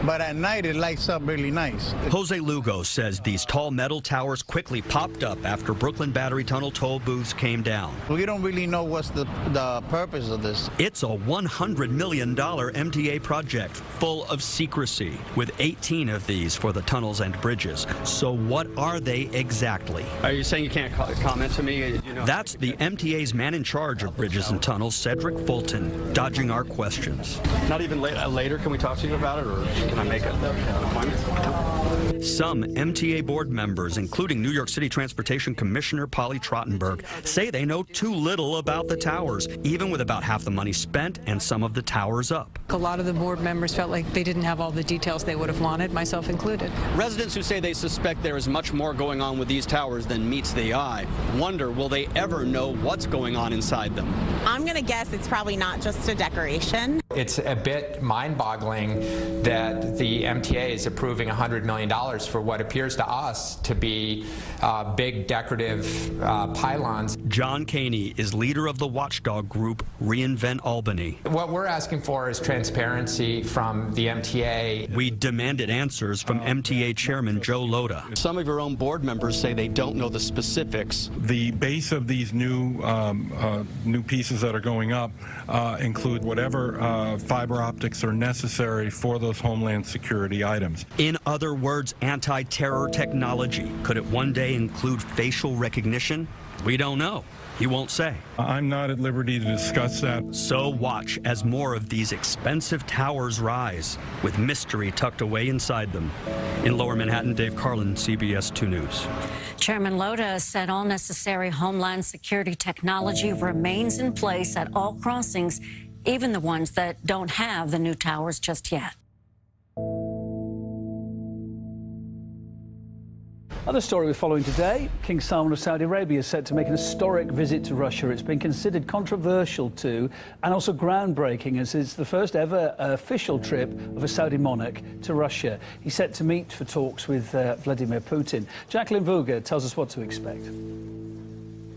but at night it lights up really nice. Jose Lugo says these tall metal towers quickly popped up after Brooklyn Battery Tunnel toll booths came down. We don't really know what's the purpose of this. It's a $100 million MTA project full of secrecy, with 18 of these for the tunnels and bridges. So what are they exactly? Are you saying you can't comment to me? You know, that's the MTA's man in charge of bridges and tunnels, Cedric Fulton, dodging our questions. Not even later can we talk to you about it, or can I make an appointment? Some MTA board members, including New York City Transportation Commissioner Polly Trottenberg, say they know too little about the towers, even with about half the money spent and some of the towers up. A lot of the board members felt like they didn't have all the details they would have wanted, myself included. Residents who say they suspect there is much more going on with these towers than meets the eye wonder, will they ever know what's going on inside them? I'm going to guess it's probably not just a decoration. It's a bit mind-boggling that the MTA is approving $100 million for what appears to us to be big decorative pylons. John Caney is leader of the watchdog group Reinvent Albany. What we're asking for is transparency from the MTA. We demanded answers from MTA Chairman Joe Loda. Some of your own board members say they don't know the specifics. The base of these new pieces that are going up include whatever fiber optics are necessary for those homeland security items. In other words, anti-terror technology. Could it one day include facial recognition? We don't know. He won't say. I'm not at liberty to discuss that. So watch as more of these expensive towers rise, with mystery tucked away inside them. In Lower Manhattan, Dave Carlin, CBS 2 News. Chairman Loda said all necessary homeland security technology remains in place at all crossings, even the ones that don't have the new towers just yet. Other story we're following today, King Salman of Saudi Arabia is set to make an historic visit to Russia. It's been considered controversial too, and also groundbreaking, as it's the first ever official trip of a Saudi monarch to Russia. He's set to meet for talks with Vladimir Putin. Jacqueline Vuga tells us what to expect.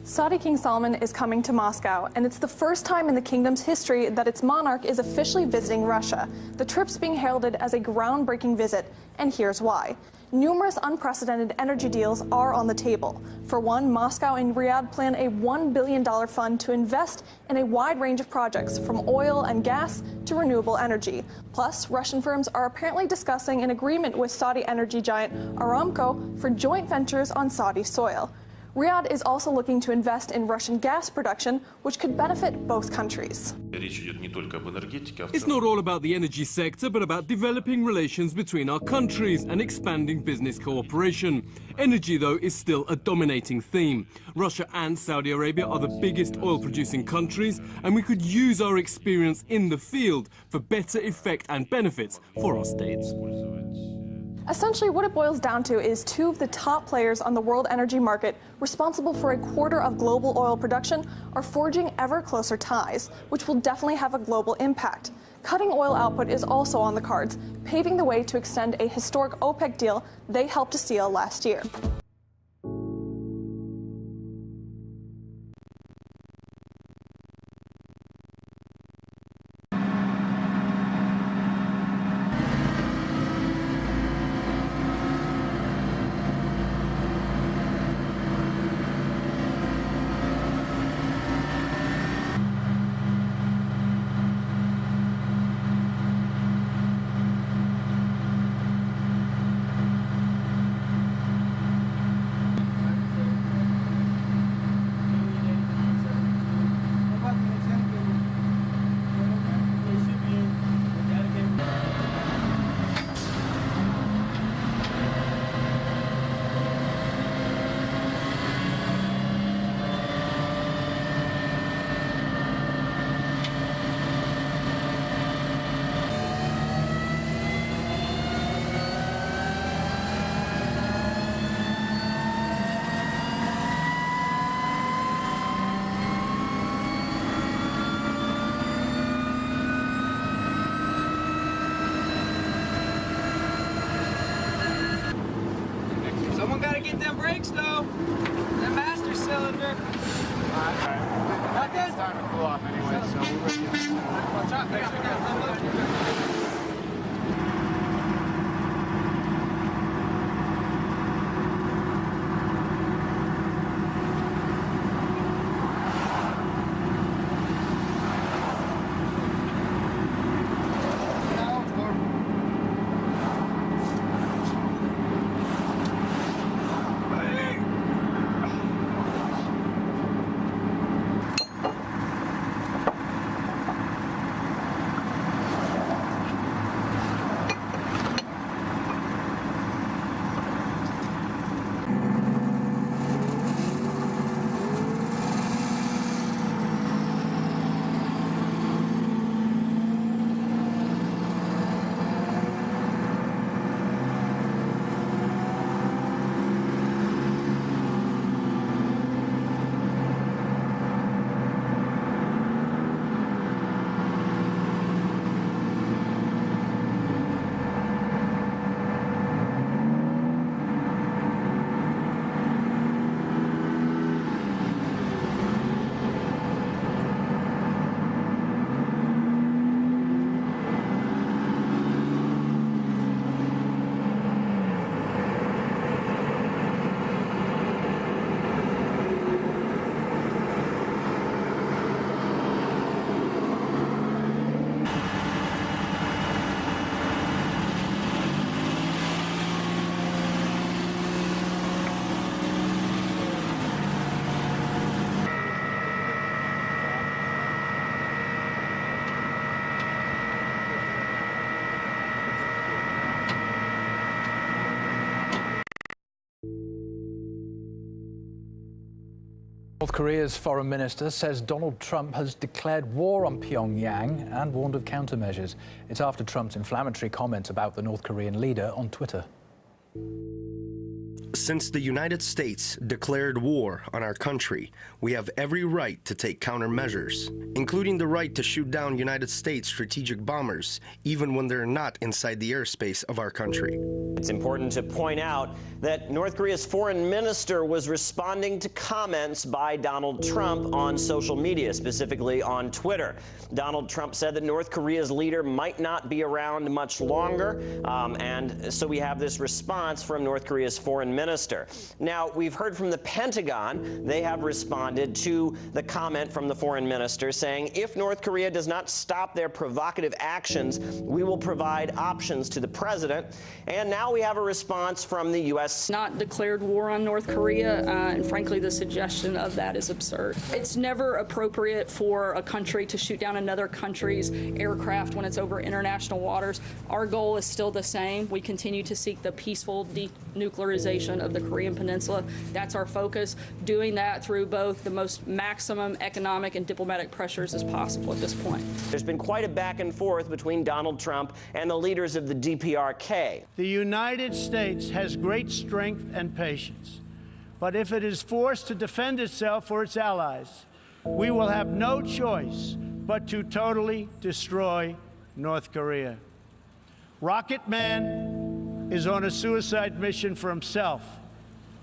Saudi King Salman is coming to Moscow, and it's the first time in the kingdom's history that its monarch is officially visiting Russia. The trip's being heralded as a groundbreaking visit, and here's why. Numerous unprecedented energy deals are on the table. For one, Moscow and Riyadh plan a $1 billion fund to invest in a wide range of projects, from oil and gas to renewable energy. Plus, Russian firms are apparently discussing an agreement with Saudi energy giant Aramco for joint ventures on Saudi soil. Riyadh is also looking to invest in Russian gas production, which could benefit both countries. It's not all about the energy sector, but about developing relations between our countries and expanding business cooperation. Energy, though, is still a dominating theme. Russia and Saudi Arabia are the biggest oil-producing countries, and we could use our experience in the field for better effect and benefits for our states. Essentially, what it boils down to is two of the top players on the world energy market, responsible for a quarter of global oil production, are forging ever closer ties, which will definitely have a global impact. Cutting oil output is also on the cards, paving the way to extend a historic OPEC deal they helped to seal last year. Someone gotta get them brakes though. That master cylinder. Alright. It's time to cool off anyway, so we're with you. Watch out, thanks for that. North Korea's foreign minister says Donald Trump has declared war on Pyongyang and warned of countermeasures. It's after Trump's inflammatory comments about the North Korean leader on Twitter. Since the United States declared war on our country, we have every right to take countermeasures, including the right to shoot down United States strategic bombers, even when they're not inside the airspace of our country. It's important to point out that North Korea's foreign minister was responding to comments by Donald Trump on social media, specifically on Twitter. Donald Trump said that North Korea's leader might not be around much longer, and so we have this response from North Korea's foreign minister. Now, we've heard from the Pentagon. They have responded to the comment from the foreign minister saying, if North Korea does not stop their provocative actions, we will provide options to the president. And now we have a response from the U.S. Not declared war on North Korea, and frankly, the suggestion of that is absurd. It's never appropriate for a country to shoot down another country's aircraft when it's over international waters. Our goal is still the same. We continue to seek the peaceful denuclearization of the Korean Peninsula. That's our focus, doing that through both the most maximum economic and diplomatic pressures as possible at this point. There's been quite a back and forth between Donald Trump and the leaders of the DPRK. The United States has great strength and patience, but if it is forced to defend itself or its allies, we will have no choice but to totally destroy North Korea. Rocket Man is on a suicide mission for himself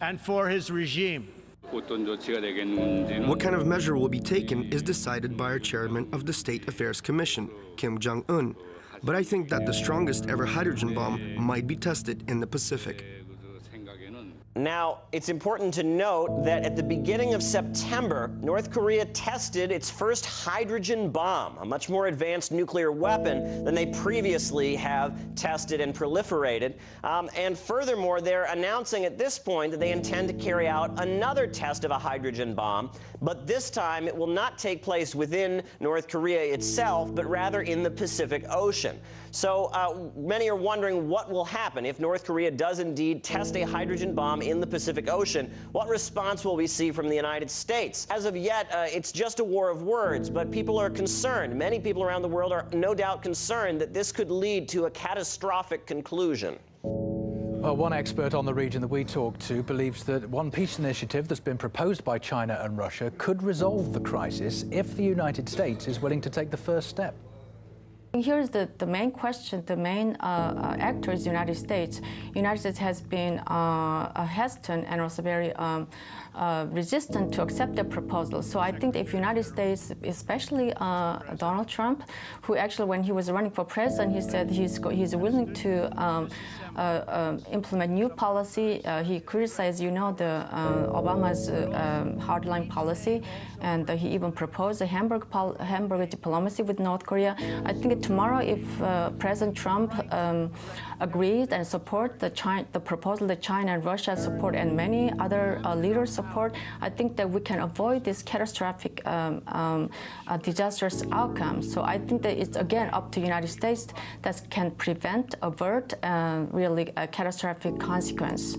and for his regime. What kind of measure will be taken is decided by our chairman of the State Affairs Commission, Kim Jong-un. But I think that the strongest ever hydrogen bomb might be tested in the Pacific. Now, it's important to note that at the beginning of September, North Korea tested its first hydrogen bomb, a much more advanced nuclear weapon than they previously have tested and proliferated. And furthermore, they're announcing at this point that they intend to carry out another test of a hydrogen bomb, but this time it will not take place within North Korea itself, but rather in the Pacific Ocean. So many are wondering what will happen if North Korea does indeed test a hydrogen bomb in the Pacific Ocean. What response will we see from the United States? As of yet, it's just a war of words, but people are concerned. Many people around the world are no doubt concerned that this could lead to a catastrophic conclusion. Well, one expert on the region that we talked to believes that one peace initiative that's been proposed by China and Russia could resolve the crisis if the United States is willing to take the first step. Here's the main question. The main actor is the United States. United States has been hesitant and also very resistant to accept the proposal. So I think if United States, especially Donald Trump, who actually when he was running for president, he said he's willing to implement new policy. He criticized, the Obama's hardline policy, and he even proposed a hamburger diplomacy with North Korea. I think tomorrow, if President Trump agrees and support the proposal that China and Russia support and many other leaders support, I think that we can avoid this catastrophic, disastrous outcome. So I think that it's again up to the United States that can avert really a catastrophic consequence.